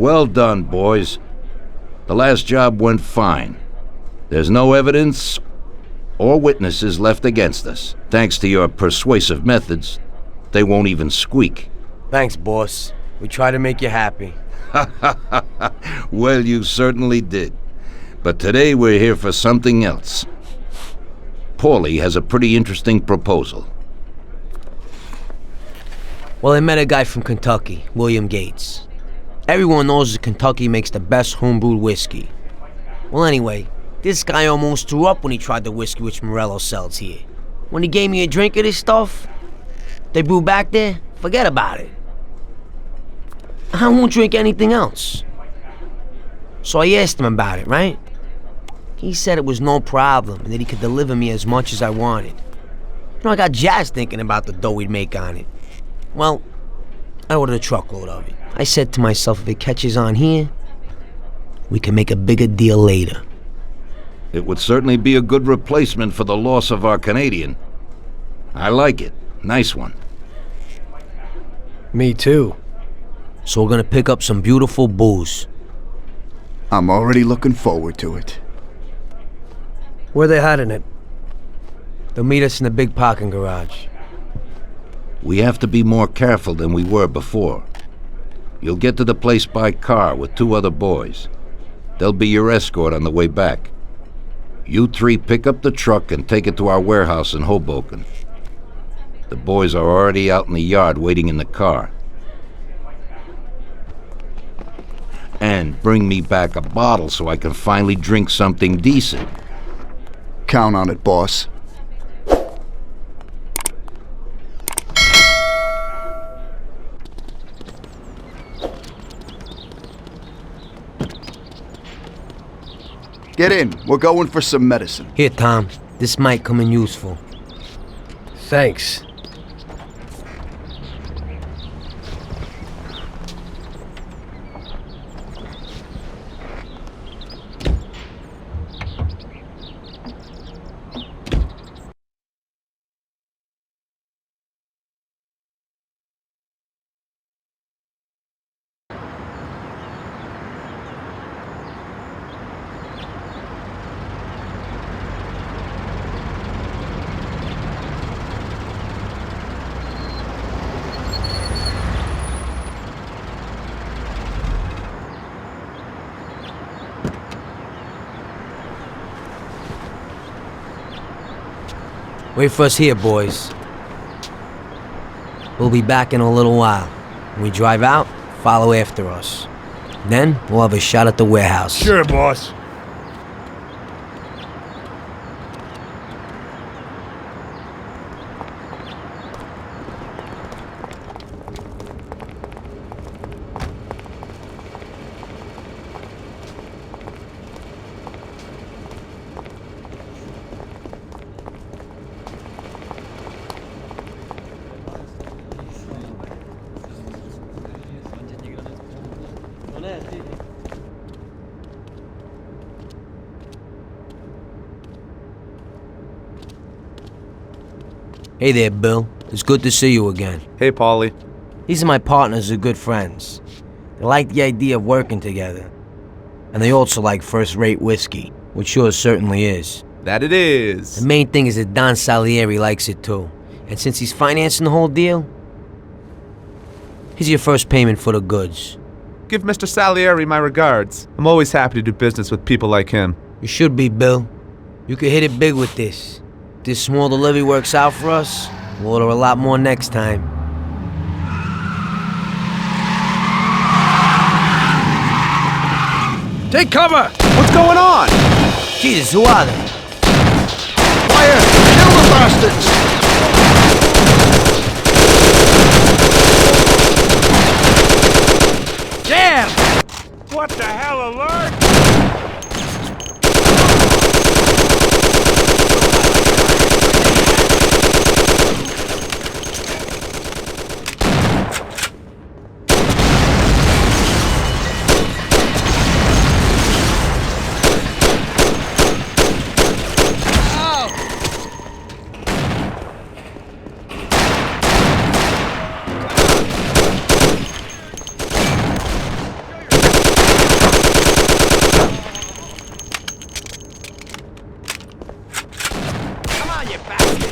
Well done, boys. The last job went fine. There's no evidence or witnesses left against us. Thanks to your persuasive methods, they won't even squeak. Thanks, boss. We try to make you happy. Well, you certainly did. But today we're here for something else. Paulie has a pretty interesting proposal. Well, I met a guy from Kentucky, William Gates. Everyone knows that Kentucky makes the best homebrewed whiskey. Well, anyway, this guy almost threw up when he tried the whiskey which Morello sells here. When he gave me a drink of this stuff they brew back there, forget about it. I won't drink anything else. So I asked him about it, right? He said it was no problem and that he could deliver me as much as I wanted. I got jazzed thinking about the dough we'd make on it. Well, I ordered a truckload of it. I said to myself, if it catches on here, we can make a bigger deal later. It would certainly be a good replacement for the loss of our Canadian. I like it. Nice one. Me too. So we're gonna pick up some beautiful booze. I'm already looking forward to it. Where they hiding it? They'll meet us in the big parking garage. We have to be more careful than we were before. You'll get to the place by car with 2 other boys. They'll be your escort on the way back. You 3 pick up the truck and take it to our warehouse in Hoboken. The boys are already out in the yard waiting in the car. And bring me back a bottle so I can finally drink something decent. Count on it, boss. Get in. We're going for some medicine. Here, Tom. This might come in useful. Thanks. Wait for us here, boys. We'll be back in a little while. When we drive out, follow after us. Then, we'll have a shot at the warehouse. Sure, boss. Hey there, Bill. It's good to see you again. Hey, Paulie. These are my partners who are good friends. They like the idea of working together. And they also like first-rate whiskey, which yours certainly is. That it is. The main thing is that Don Salieri likes it too. And since he's financing the whole deal, here's your first payment for the goods. Give Mr. Salieri my regards. I'm always happy to do business with people like him. You should be, Bill. You could hit it big with this. If this small delivery works out for us, we'll order a lot more next time. Take cover! What's going on? Jesus, who are they? Fire! Kill the bastards! Damn! What the hell, alert? on, you bastard!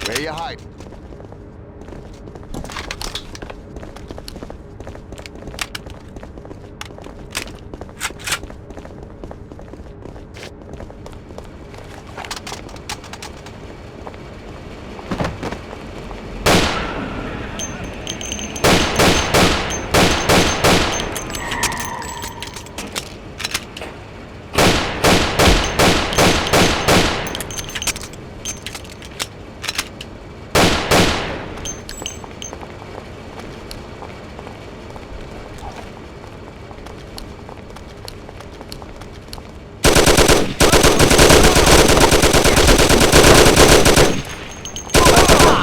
Where you hiding?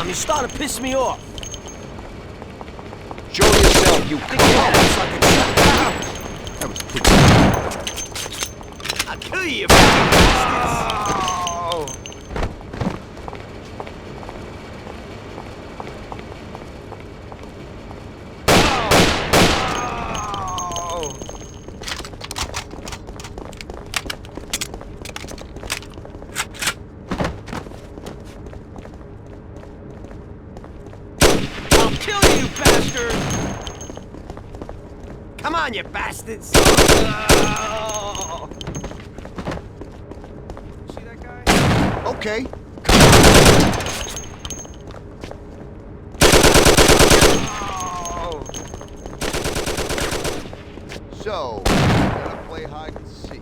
You're starting to piss me off. Show yourself, you Think you had cunt. it so I can shut it down. That was pretty. I'll kill you, you fucking bastards. I'll kill you, you bastard! Come on, you bastards! See that guy? Okay. So, we're gonna play hide and seek.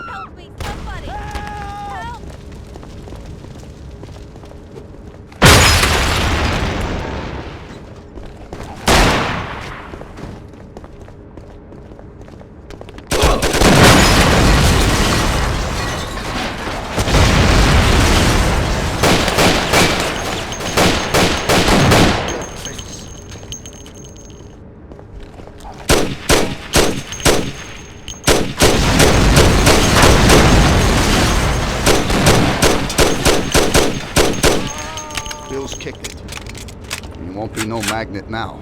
Help me, somebody! Help! Bill's kicked it. He won't be no magnet now.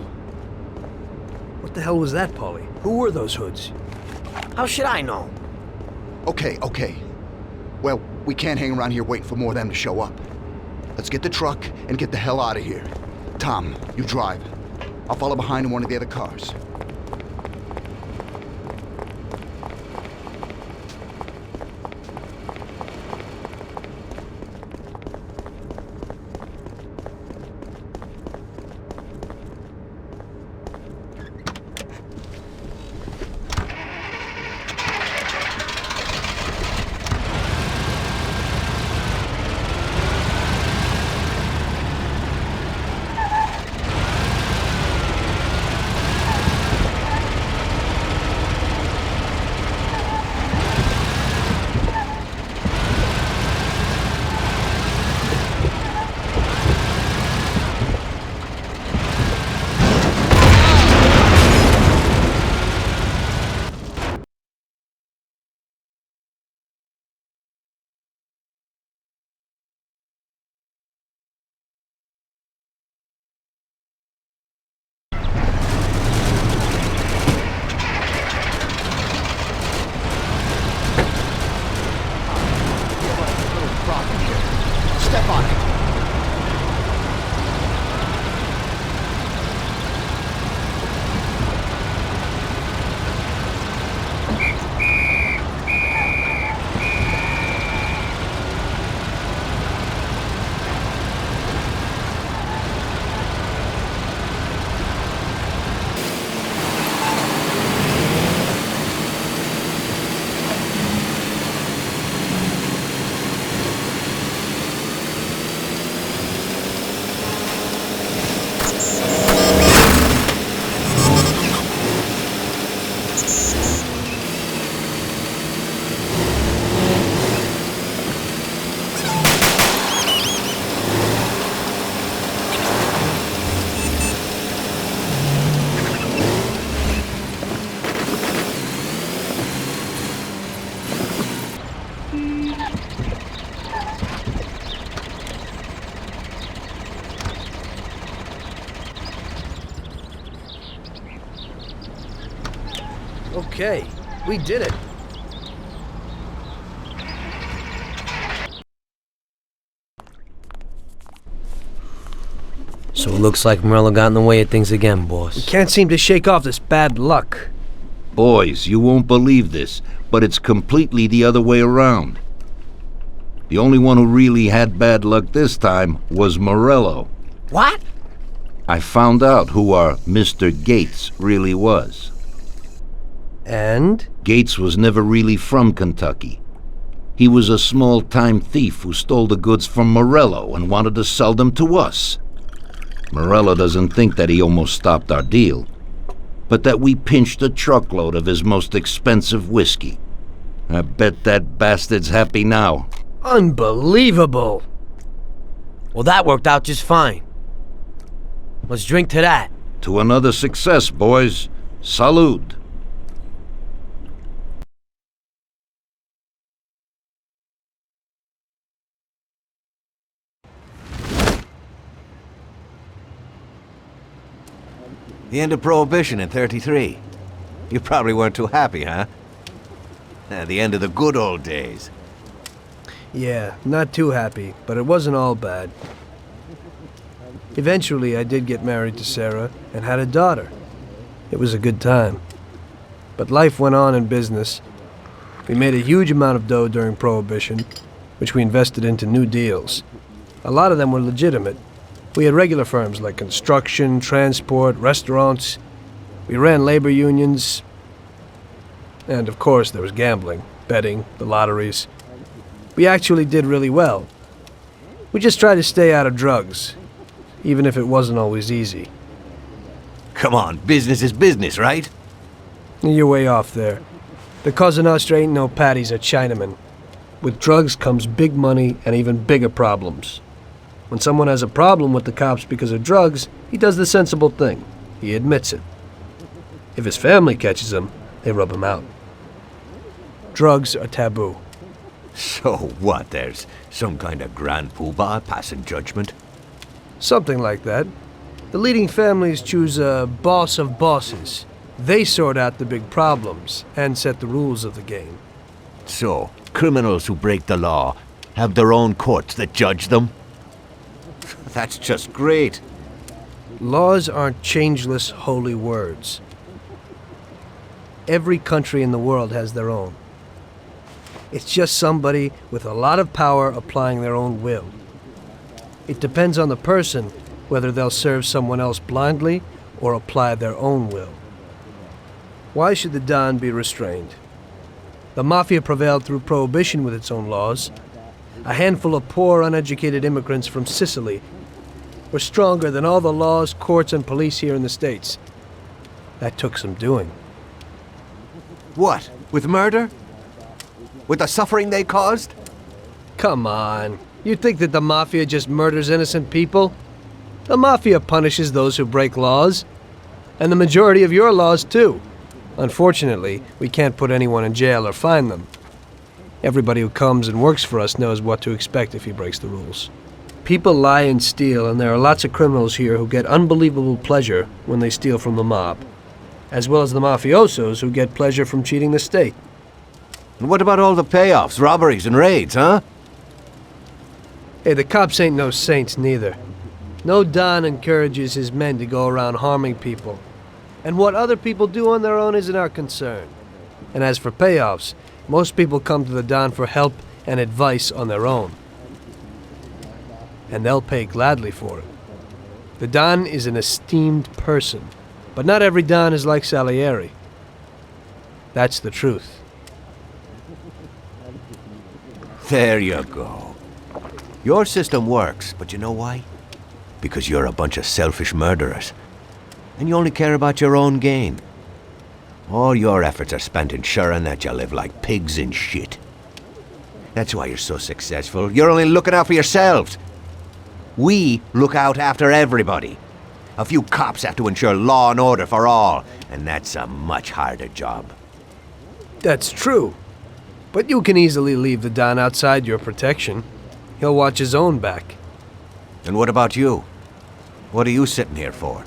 What the hell was that, Paulie? Who were those hoods? How should I know? Okay. Well, we can't hang around here waiting for more of them to show up. Let's get the truck and get the hell out of here. Tom, you drive. I'll follow behind in one of the other cars. Okay, we did it. So it looks like Morello got in the way of things again, boss. Can't seem to shake off this bad luck. Boys, you won't believe this, but it's completely the other way around. The only one who really had bad luck this time was Morello. What? I found out who our Mr. Gates really was. And? Gates was never really from Kentucky. He was a small-time thief who stole the goods from Morello and wanted to sell them to us. Morello doesn't think that he almost stopped our deal, but that we pinched a truckload of his most expensive whiskey. I bet that bastard's happy now. Unbelievable! Well, that worked out just fine. Let's drink to that. To another success, boys. Salud. The end of Prohibition in '33. You probably weren't too happy, huh? The end of the good old days. Yeah, not too happy, but it wasn't all bad. Eventually, I did get married to Sarah and had a daughter. It was a good time. But life went on in business. We made a huge amount of dough during Prohibition, which we invested into new deals. A lot of them were legitimate. We had regular firms like construction, transport, restaurants. We ran labor unions. And of course, there was gambling, betting, the lotteries. We actually did really well. We just tried to stay out of drugs, even if it wasn't always easy. Come on, business is business, right? You're way off there. The Cosa Nostra ain't no patties or Chinamen. With drugs comes big money and even bigger problems. When someone has a problem with the cops because of drugs, he does the sensible thing. He admits it. If his family catches him, they rub him out. Drugs are taboo. So what, there's some kind of grand poobah passing judgment? Something like that. The leading families choose a boss of bosses. They sort out the big problems and set the rules of the game. So, criminals who break the law have their own courts that judge them? That's just great. Laws aren't changeless holy words. Every country in the world has their own. It's just somebody with a lot of power applying their own will. It depends on the person whether they'll serve someone else blindly or apply their own will. Why should the Don be restrained? The Mafia prevailed through Prohibition with its own laws. A handful of poor, uneducated immigrants from Sicily were stronger than all the laws, courts, and police here in the States. That took some doing. What, with murder? With the suffering they caused? Come on. You think that the Mafia just murders innocent people? The Mafia punishes those who break laws. And the majority of your laws, too. Unfortunately, we can't put anyone in jail or fine them. Everybody who comes and works for us knows what to expect if he breaks the rules. People lie and steal, and there are lots of criminals here who get unbelievable pleasure when they steal from the mob, as well as the mafiosos who get pleasure from cheating the state. And what about all the payoffs, robberies, and raids, huh? Hey, the cops ain't no saints neither. No Don encourages his men to go around harming people. And what other people do on their own isn't our concern. And as for payoffs, most people come to the Don for help and advice on their own. And they'll pay gladly for it. The Don is an esteemed person, but not every Don is like Salieri. That's the truth. There you go. Your system works, but you know why? Because you're a bunch of selfish murderers. And you only care about your own gain. All your efforts are spent ensuring that you live like pigs in shit. That's why you're so successful. You're only looking out for yourselves. We look out after everybody. A few cops have to ensure law and order for all, and that's a much harder job. That's true. But you can easily leave the Don outside your protection. He'll watch his own back. And what about you? What are you sitting here for?